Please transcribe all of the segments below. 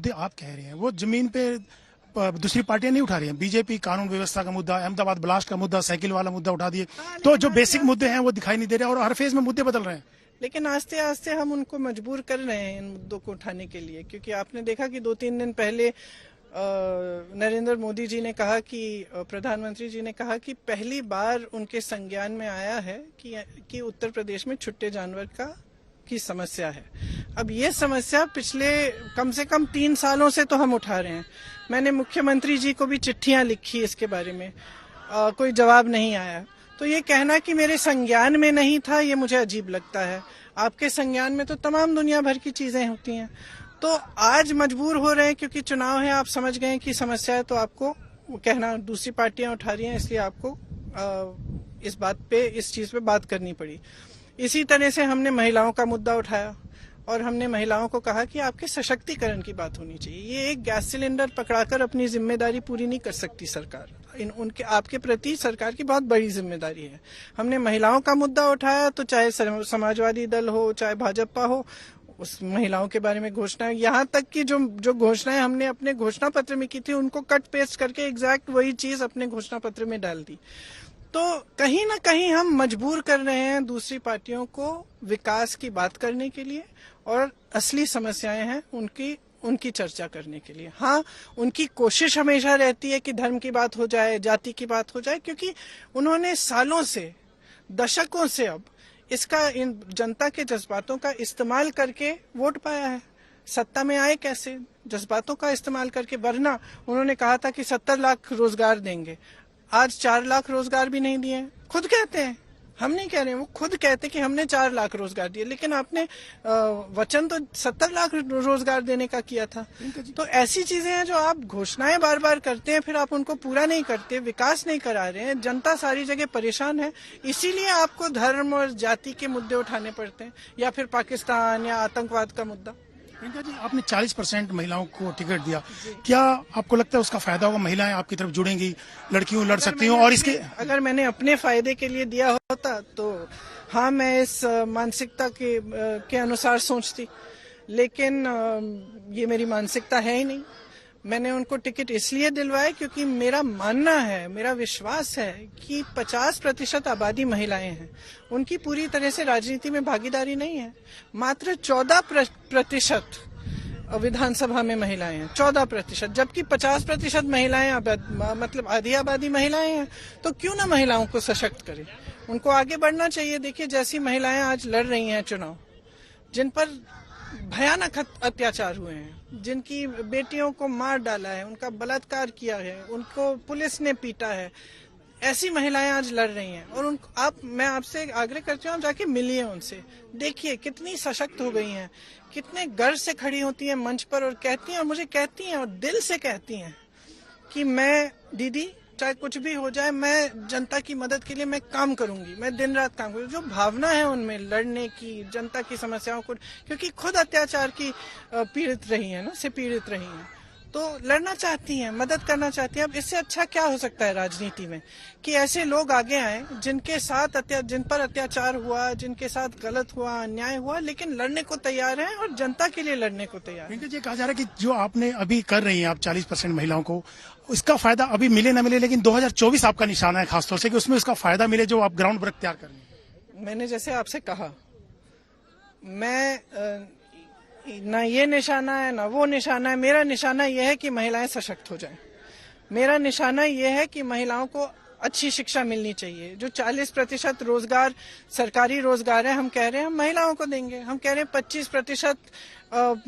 मुद्दे आप कह रहे हैं वो जमीन पे दूसरी पार्टियां नहीं उठा रही हैं। बीजेपी कानून व्यवस्था का मुद्दा, अहमदाबाद ब्लास्ट का मुद्दा, साइकिल वाला मुद्दा उठा दिए, तो जो बेसिक मुद्दे हैं वो दिखाई नहीं दे रहे और हर फेज में मुद्दे बदल रहे हैं। लेकिन आस्ते आस्ते हम उनको मजबूर कर रहे हैं इन मुद्दों को उठाने के लिए, क्योंकि आपने देखा कि 2-3 दिन पहले नरेंद्र मोदी जी ने कहा कि प्रधानमंत्री जी ने कहा कि पहली बार उनके संज्ञान में आया है कि उत्तर प्रदेश में छुट्टे जानवर की समस्या है। अब ये समस्या पिछले कम से कम 3 सालों से तो हम उठा रहे हैं। मैंने मुख्यमंत्री जी को भी चिट्ठियां लिखी इसके बारे में, कोई जवाब नहीं आया। तो ये कहना कि मेरे संज्ञान में नहीं था, ये मुझे अजीब लगता है। आपके संज्ञान में तो तमाम दुनिया भर की चीजें होती हैं। तो आज मजबूर हो रहे हैं क्योंकि चुनाव है, आप समझ गए कि समस्या है, तो आपको कहना दूसरी पार्टियां उठा रही हैं, इसलिए आपको इस चीज पे बात करनी पड़ी। इसी तरह से हमने महिलाओं का मुद्दा उठाया और हमने महिलाओं को कहा कि आपके सशक्तिकरण की बात होनी चाहिए। ये एक गैस सिलेंडर पकड़ाकर अपनी जिम्मेदारी पूरी नहीं कर सकती सरकार। उनके आपके प्रति सरकार की बहुत बड़ी जिम्मेदारी है। हमने महिलाओं का मुद्दा उठाया, तो चाहे समाजवादी दल हो, चाहे भाजपा हो, उस महिलाओं के बारे में घोषणा, यहाँ तक कि जो घोषणाएं हमने अपने घोषणा पत्र में की थी उनको कट पेस्ट करके एग्जैक्ट वही चीज अपने घोषणा पत्र में डाल दी। तो कहीं ना कहीं हम मजबूर कर रहे हैं दूसरी पार्टियों को विकास की बात करने के लिए और असली समस्याएं हैं उनकी चर्चा करने के लिए। हाँ, उनकी कोशिश हमेशा रहती है कि धर्म की बात हो जाए, जाति की बात हो जाए, क्योंकि उन्होंने सालों से, दशकों से अब इन जनता के जज्बातों का इस्तेमाल करके वोट पाया है। सत्ता में आए कैसे? जज्बातों का इस्तेमाल करके। वरना उन्होंने कहा था कि 70 लाख रोजगार देंगे, आज 4 लाख रोजगार भी नहीं दिए। खुद कहते हैं, हम नहीं कह रहे हैं, वो खुद कहते कि हमने 4 लाख रोजगार दिए, लेकिन आपने वचन तो 70 लाख रोजगार देने का किया था। तो ऐसी चीजें हैं जो आप घोषणाएं बार बार करते हैं, फिर आप उनको पूरा नहीं करते, विकास नहीं करा रहे हैं। जनता सारी जगह परेशान है, इसीलिए आपको धर्म और जाति के मुद्दे उठाने पड़ते हैं, या फिर पाकिस्तान या आतंकवाद का मुद्दा। प्रियंका जी, आपने 40% महिलाओं को टिकट दिया, क्या आपको लगता है उसका फायदा होगा? महिलाएं आपकी तरफ जुड़ेंगी, लड़कियों लड़ सकती हूँ? और इसके अगर मैंने अपने फायदे के लिए दिया होता तो हाँ, मैं इस मानसिकता के अनुसार सोचती, लेकिन ये मेरी मानसिकता है ही नहीं। मैंने उनको टिकट इसलिए दिलवाए क्योंकि मेरा मानना है, मेरा विश्वास है कि 50% आबादी महिलाएं हैं, उनकी पूरी तरह से राजनीति में भागीदारी नहीं है। मात्र 14% विधानसभा में महिलाएं हैं, 14%, जबकि 50% महिलाएं, मतलब आधी आबादी महिलाएं हैं। तो क्यों ना महिलाओं को सशक्त करें, उनको आगे बढ़ना चाहिए। देखिए, जैसी महिलाएं आज लड़ रही हैं चुनाव, जिन पर भयानक अत्याचार हुए हैं, जिनकी बेटियों को मार डाला है, उनका बलात्कार किया है, उनको पुलिस ने पीटा है, ऐसी महिलाएं आज लड़ रही हैं। और मैं आपसे आग्रह करती हूँ, आप जाके मिलिए उनसे, देखिए कितनी सशक्त हो गई हैं, कितने गर्व से खड़ी होती हैं मंच पर और कहती हैं, और मुझे कहती हैं और दिल से कहती हैं कि मैं दीदी, चाहे कुछ भी हो जाए, मैं जनता की मदद के लिए मैं काम करूंगी, मैं दिन रात काम करूंगी। जो भावना है उनमें लड़ने की, जनता की समस्याओं को, क्योंकि खुद अत्याचार की पीड़ित रही है ना, से पीड़ित रही हैं, तो लड़ना चाहती हैं, मदद करना चाहती हैं। अब इससे अच्छा क्या हो सकता है राजनीति में कि ऐसे लोग आगे आए जिनके साथ जिन पर अत्याचार हुआ, जिनके साथ गलत हुआ, अन्याय हुआ, लेकिन लड़ने को तैयार हैं और जनता के लिए लड़ने को तैयार हैं। ये कहा जा रहा है कि जो आपने अभी कर रही हैं आप 40% महिलाओं को, इसका फायदा अभी मिले ना मिले, लेकिन 2024 आपका निशाना है खासतौर से कि उसमें उसका फायदा मिले, जो आप ग्राउंड वर्क तैयार कर रही हैं। मैंने जैसे आपसे कहा, मैं ना ये निशाना है ना वो निशाना है। मेरा निशाना यह है कि महिलाएं सशक्त हो जाएं। मेरा निशाना यह है कि महिलाओं को अच्छी शिक्षा मिलनी चाहिए। जो 40% रोजगार, सरकारी रोजगार है, हम कह रहे हैं हम महिलाओं को देंगे। हम कह रहे हैं 25%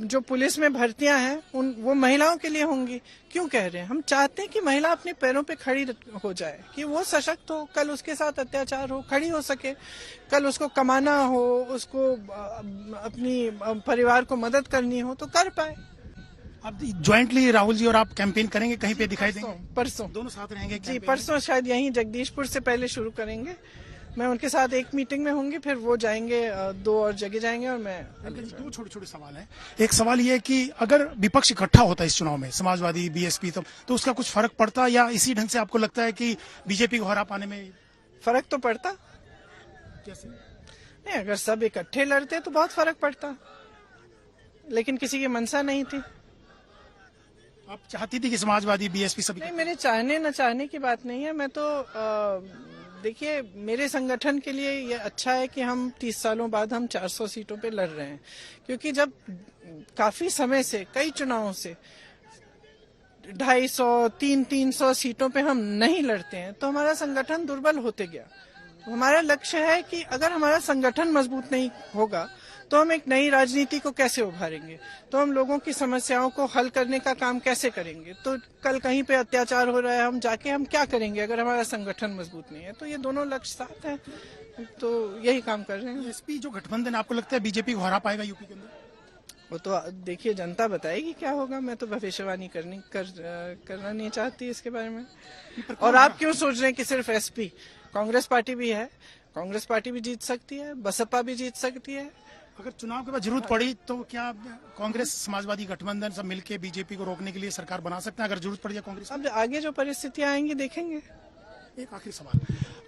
जो पुलिस में भर्तियां हैं वो महिलाओं के लिए होंगी। क्यों कह रहे हैं? हम चाहते हैं कि महिला अपने पैरों पे खड़ी हो जाए, कि वो सशक्त हो, कल उसके साथ अत्याचार हो, खड़ी हो सके, कल उसको कमाना हो, उसको अपनी परिवार को मदद करनी हो तो कर पाए। अब ज्वाइंटली राहुल जी और आप कैंपेन करेंगे, कहीं पे दिखाई देंगे? परसों दोनों साथ रहेंगे जी, परसों शायद यहीं जगदीशपुर से पहले शुरू करेंगे। मैं उनके साथ एक मीटिंग में होंगी, फिर वो जाएंगे 2 और जगह जाएंगे, और मैं 2 छोटे-छोटे सवाल हैं। एक सवाल ये है कि अगर विपक्ष इकट्ठा होता है इस चुनाव में, समाजवादी, बीएसपी, तो उसका कुछ फर्क पड़ता, या इसी ढंग से आपको लगता है कि बीजेपी को हरा पाने में फर्क तो पड़ता? कैसे? नहीं, अगर सब इकट्ठे लड़ते तो बहुत फर्क पड़ता, लेकिन किसी की मंशा नहीं थी। आप चाहती थी कि समाजवादी बीएसपी सभी नहीं, मेरे चाहने न चाहने की बात नहीं है। मैं तो देखिए, मेरे संगठन के लिए ये अच्छा है कि हम 30 सालों बाद हम 400 सीटों पे लड़ रहे हैं, क्योंकि जब काफी समय से कई चुनावों से 250, 300 सीटों पे हम नहीं लड़ते हैं तो हमारा संगठन दुर्बल होते गया। हमारा लक्ष्य है कि अगर हमारा संगठन मजबूत नहीं होगा तो हम एक नई राजनीति को कैसे उभारेंगे, तो हम लोगों की समस्याओं को हल करने का काम कैसे करेंगे। तो कल कहीं पे अत्याचार हो रहा है, हम जाके हम क्या करेंगे अगर हमारा संगठन मजबूत नहीं है। तो ये दोनों लक्ष्य साथ हैं, तो यही काम कर रहे हैं। एसपी जो गठबंधन आपको लगता है बीजेपी को हरा पाएगा यूपी के अंदर? वो तो देखिए, जनता बताएगी क्या होगा। मैं तो भविष्यवाणी करना नहीं चाहती इसके बारे में। और आप क्यों सोच रहे हैं कि सिर्फ एसपी? कांग्रेस पार्टी भी है, कांग्रेस पार्टी भी जीत सकती है, बसपा भी जीत सकती है। अगर चुनाव के बाद जरूरत पड़ी तो क्या कांग्रेस समाजवादी गठबंधन सब मिलकर बीजेपी को रोकने के लिए सरकार बना सकते हैं अगर जरूरत पड़ जाए कांग्रेस? अब आगे जो परिस्थितियां आएंगी देखेंगे। एक आखिरी सवाल,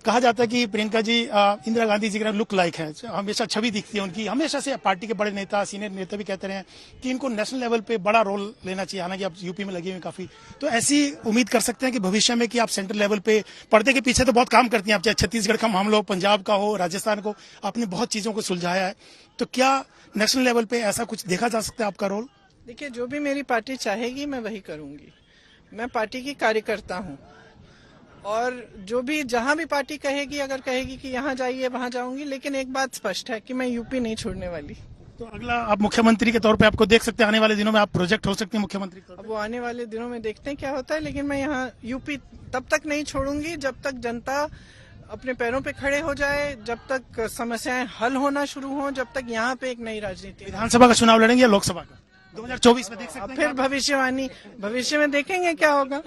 कहा जाता है कि प्रियंका जी इंदिरा गांधी जी का लुक लाइक है, हमेशा छवि दिखती है उनकी। हमेशा से पार्टी के बड़े नेता, सीनियर नेता भी कहते रहे हैं कि इनको नेशनल लेवल पे बड़ा रोल लेना चाहिए, हालांकि आप यूपी में लगे हुए काफी। तो ऐसी उम्मीद कर सकते हैं कि भविष्य में कि आप सेंट्रल लेवल पे पर्दे के पीछे तो बहुत काम करती हैं आप, चाहे छत्तीसगढ़ का मामला हो, पंजाब का हो, राजस्थान को, आपने बहुत चीजों को सुलझाया है। तो क्या नेशनल लेवल पे ऐसा कुछ देखा जा सकता है आपका रोल? देखिए, जो भी मेरी पार्टी चाहेगी मैं वही करूंगी। मैं पार्टी की कार्यकर्ता हूँ और जो भी जहां भी पार्टी कहेगी, अगर कहेगी कि यहाँ जाइए वहां जाऊंगी, लेकिन एक बात स्पष्ट है कि मैं यूपी नहीं छोड़ने वाली। तो अगला आप मुख्यमंत्री के तौर पे आपको देख सकते हैं, आने वाले दिनों में आप प्रोजेक्ट हो सकते हैं मुख्यमंत्री के तौर पे। अब वो आने वाले दिनों में देखते हैं क्या होता है, लेकिन मैं यहाँ यूपी तब तक नहीं छोड़ूंगी जब तक जनता अपने पैरों पे खड़े हो जाए, जब तक समस्याएं हल होना शुरू हो, जब तक यहाँ पे एक नई राजनीति। विधानसभा का चुनाव लड़ेंगे या लोकसभा का 2024 में देख सकते हैं? फिर भविष्यवाणी, भविष्य में देखेंगे क्या होगा।